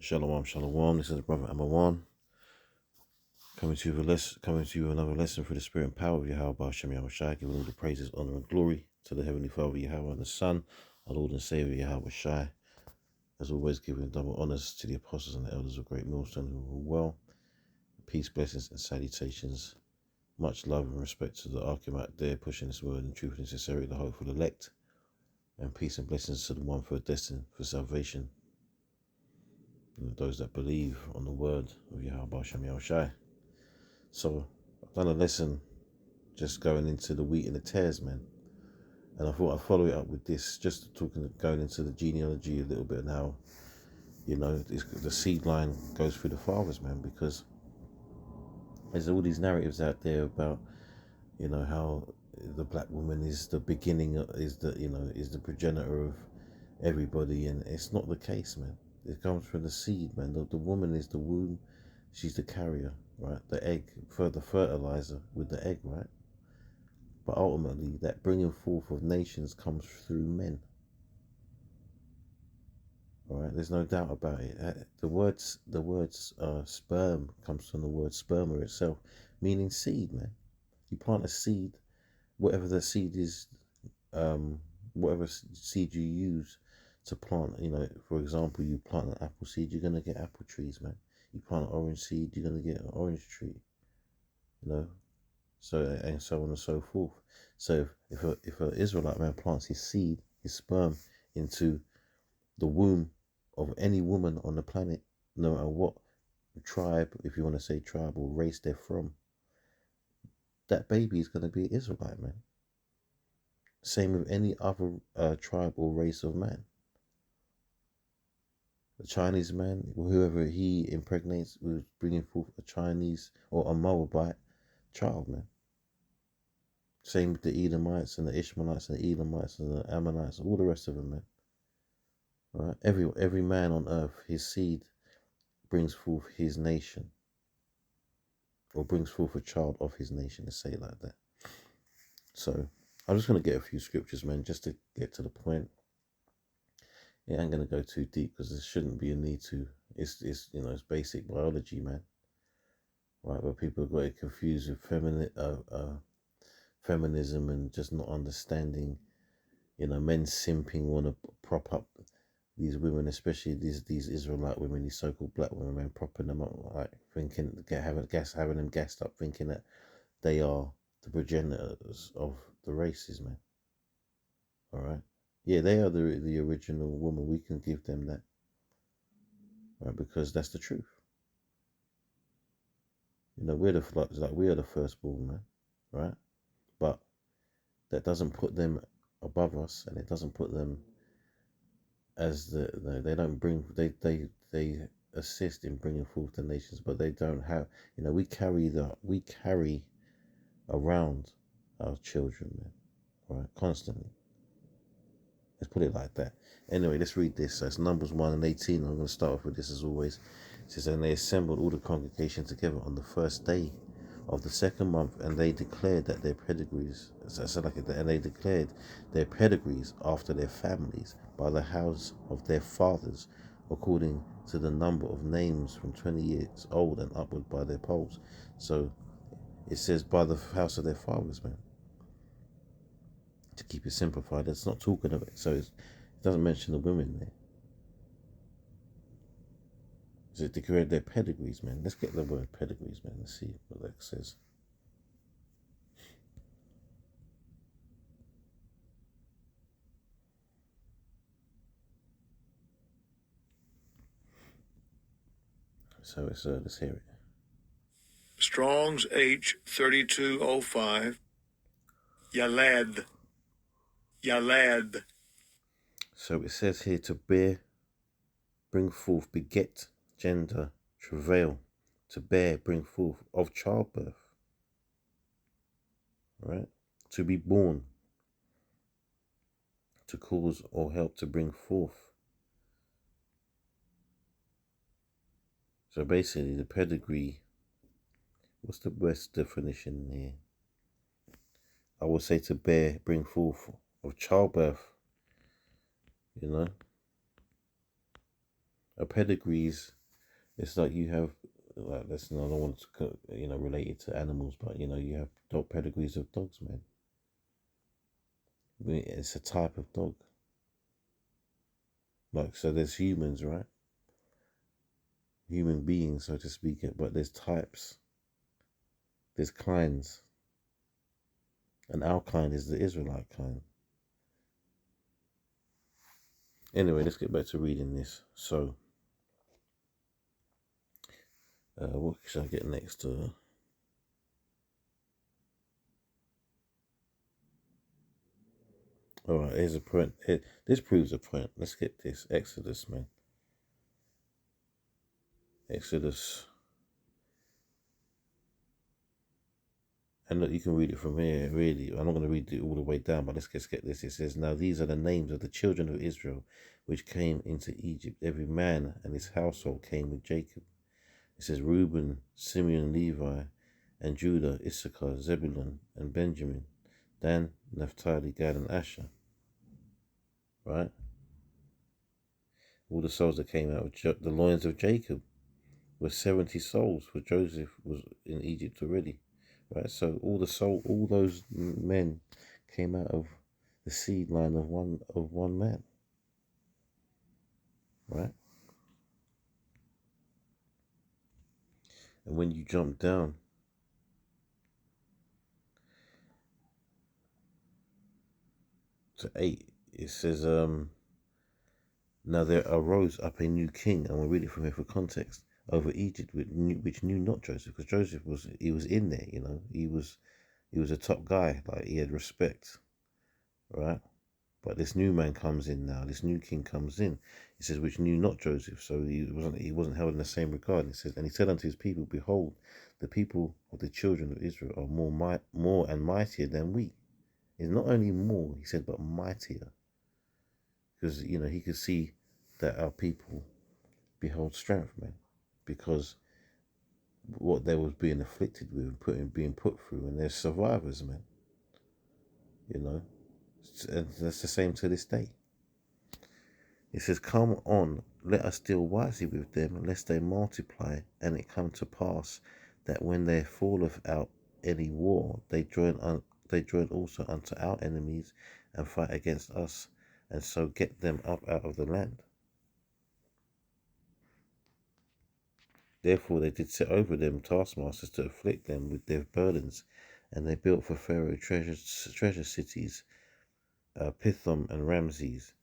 Shalom, shalom. This is Brother Amawan coming to you with another lesson through the spirit and power of Yahweh Hashem Yahweh Shai, giving all the praises, honor, and glory to the Heavenly Father Yahweh and the Son, our Lord and Savior Yahweh Shai. As always, giving double honors to the apostles and the elders of Great Millstone who are well. Peace, blessings, and salutations. Much love and respect to the Archim out there pushing this word in truth and sincerity, the hopeful elect. And peace and blessings to the one for destined for salvation. And those that believe on the word of Yahweh Hashem Yahweh Shai. So I've done a lesson just going into the wheat and the tares, man. And I thought I'd follow it up with this, just going into the genealogy a little bit and how, the seed line goes through the fathers, man, because there's all these narratives out there about, how the black woman is the beginning, is the progenitor of everybody, and it's not the case, man. It comes from the seed, man. The woman is the womb, she's the carrier, right? The egg, for the fertilizer with the egg, right? But ultimately, that bringing forth of nations comes through men. All right, there's no doubt about it. The words sperm comes from the word sperma itself, meaning seed, man. You plant a seed, whatever the seed is, whatever seed you use to plant. For example, you plant an apple seed, you're gonna get apple trees, man. You plant an orange seed, you're gonna get an orange tree. So and so on and so forth. So if an Israelite man plants his seed, his sperm, into the womb of any woman on the planet, no matter what tribe, if you want to say tribe or race they're from, that baby is going to be an Israelite, man. Same with any other tribe or race of man. The Chinese man, whoever he impregnates, was bringing forth a Chinese or a Moabite child, man. Same with the Edomites and the Ishmaelites and the Elamites and the Ammonites, all the rest of them, man. All right? Every man on earth, his seed brings forth his nation, or brings forth a child of his nation, to say it like that. So I'm just going to get a few scriptures, man, just to get to the point. It ain't going to go too deep because there shouldn't be a need to. It's basic biology, man. Right, but people got it confused with feminism and just not understanding. Men simping, want to prop up these women, especially these Israelite women, these so-called black women, man, propping them up, like thinking, having them gassed up, thinking that they are the progenitors of the races, man. All right, yeah, they are the original woman. We can give them that, right? Because that's the truth. We are the firstborn, man, right? But that doesn't put them above us, and it doesn't put them as they don't bring, they assist in bringing forth the nations, but they don't have, we carry around our children, man, right, constantly. Let's put it like that. Anyway, let's read this. So it's Numbers 1:18. I'm going to start off with this as always. It says, and they assembled all the congregation together on the first day of the second month, and they declared that their pedigrees, and they declared their pedigrees after their families by the house of their fathers, according to the number of names from 20 years old and upward by their polls. So it says by the house of their fathers, man. To keep it simplified, it's not talking of it. So it doesn't mention the women there. So it declared their pedigrees, man. Let's get the word pedigrees, man. Let's see what that says. So it's let's hear it. Strong's H3205. Yalad. So it says here to bear, bring forth, beget, gender, travail, to bear, bring forth, of childbirth. Right? To be born, to cause or help to bring forth. So basically the pedigree, what's the best definition here? I would say to bear, bring forth, of childbirth, a pedigrees. It's like you have, like, listen, I don't want to, relate it to animals, but you have dog pedigrees of dogs, man. It's a type of dog. Like, so there's humans, right? Human beings, so to speak, but there's types, there's kinds, and our kind is the Israelite kind. Anyway, let's get back to reading this. So, what should I get next? All right, here's a point. This proves a point. Let's get this. Exodus, man. Exodus. And look, you can read it from here, really. I'm not going to read it all the way down, but let's get this. It says, now these are the names of the children of Israel which came into Egypt. Every man and his household came with Jacob. It says, Reuben, Simeon, Levi, and Judah, Issachar, Zebulun, and Benjamin, Dan, Naphtali, Gad, and Asher. Right? All the souls that came out of the loins of Jacob were 70 souls, for Joseph was in Egypt already. Right? So all those men came out of the seed line of one man. Right? And when you jump down to 8, it says, now there arose up a new king, and we'll read it from here for context, over Egypt, which knew not Joseph, because Joseph was in there, he was a top guy, like he had respect, right? But this new man comes in now. This new king comes in. He says, which knew not Joseph, so he wasn't held in the same regard. And he says, and he said unto his people, behold, the people of the children of Israel are more and mightier than we. It's not only more, he said, but mightier, because he could see that our people behold strength, man, because what they was being afflicted with, being put through, and they're survivors, man. And that's the same to this day. It says, come on, let us deal wisely with them, lest they multiply, and it come to pass that when there falleth out any war, they join also unto our enemies, and fight against us, and so get them up out of the land. Therefore they did set over them taskmasters to afflict them with their burdens, and they built for Pharaoh treasure cities, Pithom and Ramses.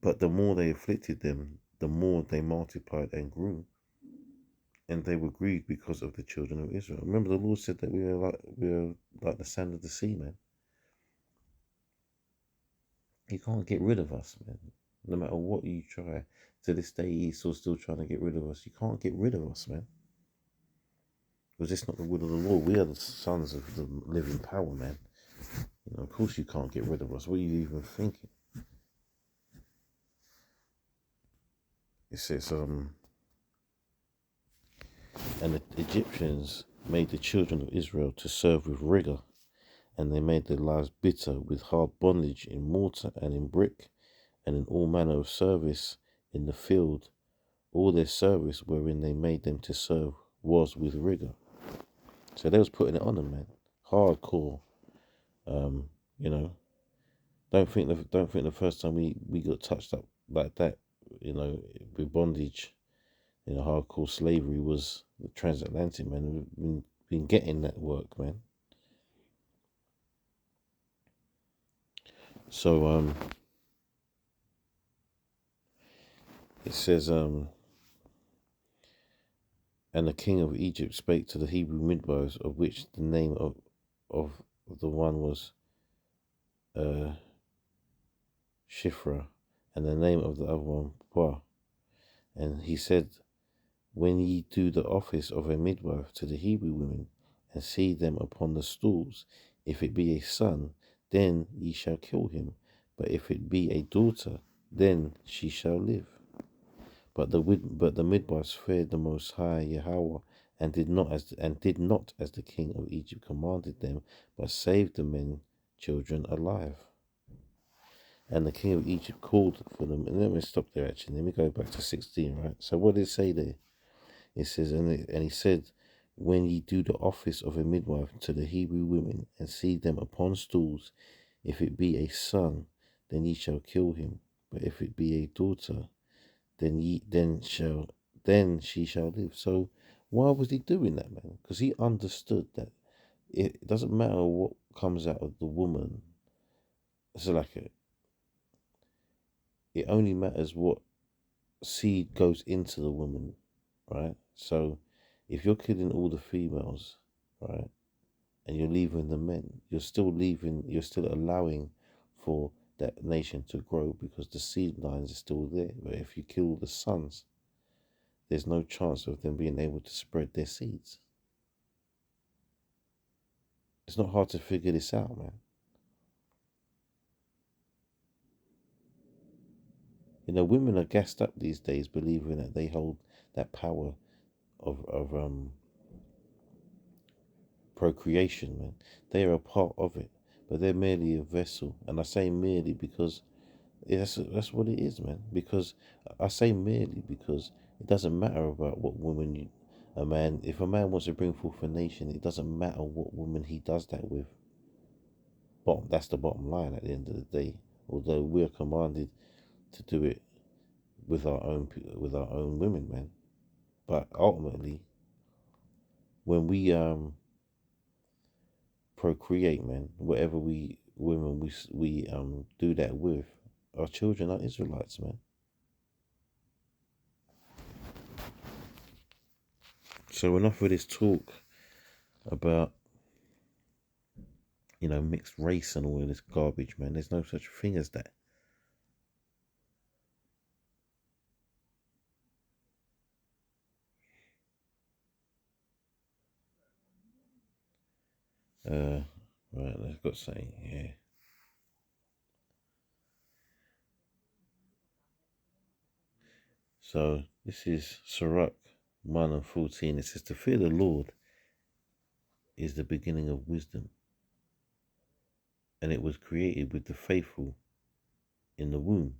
But the more they afflicted them, the more they multiplied and grew, and they were grieved because of the children of Israel. Remember, the Lord said that we are like the sand of the sea, man. You can't get rid of us, man. No matter what you try. To this day, Esau's still trying to get rid of us. You can't get rid of us, man. Because it's not the will of the Lord. We are the sons of the living power, man. Of course you can't get rid of us. What are you even thinking? It says, and the Egyptians made the children of Israel to serve with rigor, and they made their lives bitter with hard bondage in mortar and in brick, and in all manner of service in the field. All their service wherein they made them to serve was with rigor. So they was putting it on them, man. Hardcore. Don't think the first time we got touched up like that, with bondage, hardcore slavery was the transatlantic, man. We've been getting that work, man. So it says and the king of Egypt spake to the Hebrew midwives, of which the name of the one was Shifra, and the name of the other one Puah. And he said, when ye do the office of a midwife to the Hebrew women, and see them upon the stools, if it be a son, then ye shall kill him. But if it be a daughter, then she shall live. But the midwives feared the Most High Yahweh, and did not as the king of Egypt commanded them, but saved the men children alive. And the king of Egypt called for them. And let me stop there, actually. Let me go back to 16, right? So what did it say there? It says, and he said, when ye do the office of a midwife to the Hebrew women, and see them upon stools, if it be a son, then ye shall kill him. But if it be a daughter, then she shall live. So why was he doing that, man? Because he understood that it doesn't matter what comes out of the woman. So it only matters what seed goes into the woman, right? So if you're killing all the females, right, and you're leaving the men, you're still allowing for that nation to grow because the seed lines are still there. But if you kill the sons, there's no chance of them being able to spread their seeds. It's not hard to figure this out, man. Women are gassed up these days, believing that they hold that power of procreation, man. They are a part of it, but they're merely a vessel. And I say merely because that's what it is, man. Because I say merely because it doesn't matter about what woman a man. If a man wants to bring forth a nation, it doesn't matter what woman he does that with. That's the bottom line at the end of the day. Although we're commanded to do it with our own women, man. But ultimately, when we procreate, man, whatever women we do that with, our children are Israelites, man. So enough of this talk about mixed race and all of this garbage, man. There's no such thing as that. Right, let's got something here. So this is Sirach 1:14. It says, "To fear the Lord is the beginning of wisdom, and it was created with the faithful in the womb."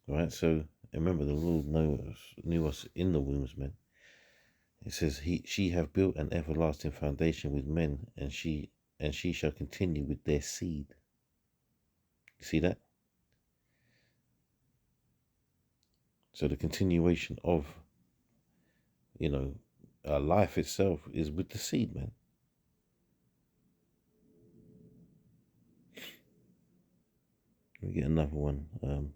Right. So remember, the Lord knew us in the wombs, man. It says, she have built an everlasting foundation with men, and she shall continue with their seed. You see that? So the continuation of life itself is with the seed, man. Let me get another one.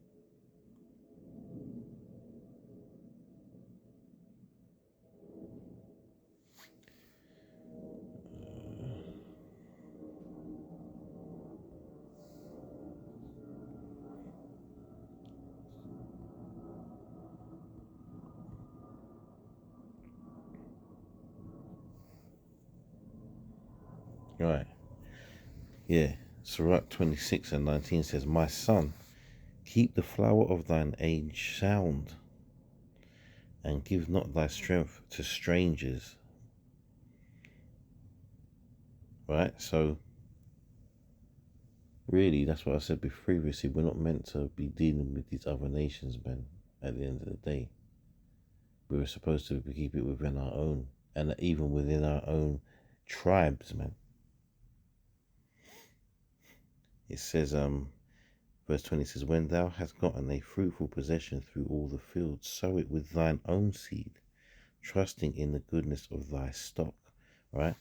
Right. Yeah. Sirach 26:19 says, "My son, keep the flower of thine age sound, and give not thy strength to strangers." Right? So really, that's what I said previously. We're not meant to be dealing with these other nations, man. At the end of the day, we were supposed to keep it within our own, and even within our own tribes, man. It says, verse 20 says, "When thou hast gotten a fruitful possession through all the fields, sow it with thine own seed, trusting in the goodness of thy stock." Right?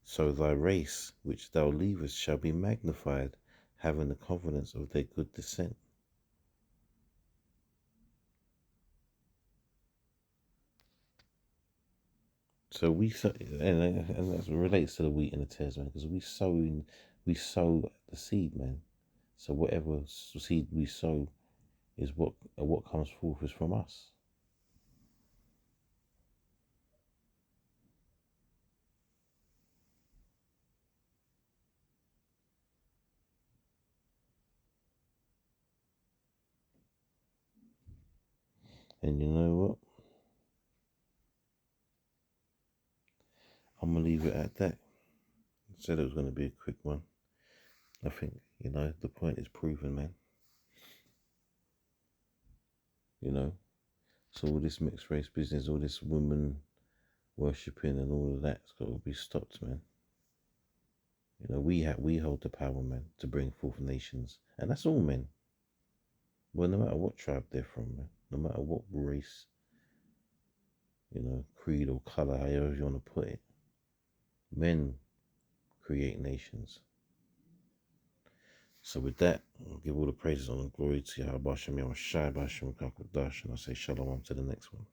"So thy race which thou leavest shall be magnified, having the confidence of their good descent." So and that relates to the wheat and the tares, man, because we sow the seed, man. So whatever seed we sow is what comes forth is from us. And you know what? I'm gonna leave it at that. I said it was gonna be a quick one. I think, you know, the point is proven, man. You know, so all this mixed race business, all this woman worshipping and all of that's got to be stopped, man. You know, we hold the power, man, to bring forth nations, and that's all men. Well, no matter what tribe they're from, man, no matter what race, you know, creed or color, however you want to put it, men create nations. So with that, I'll give all the praises, honor, and glory to Yahweh Shem Yahweh Shai B'Hashem Kakodash, and I say shalom to the next one.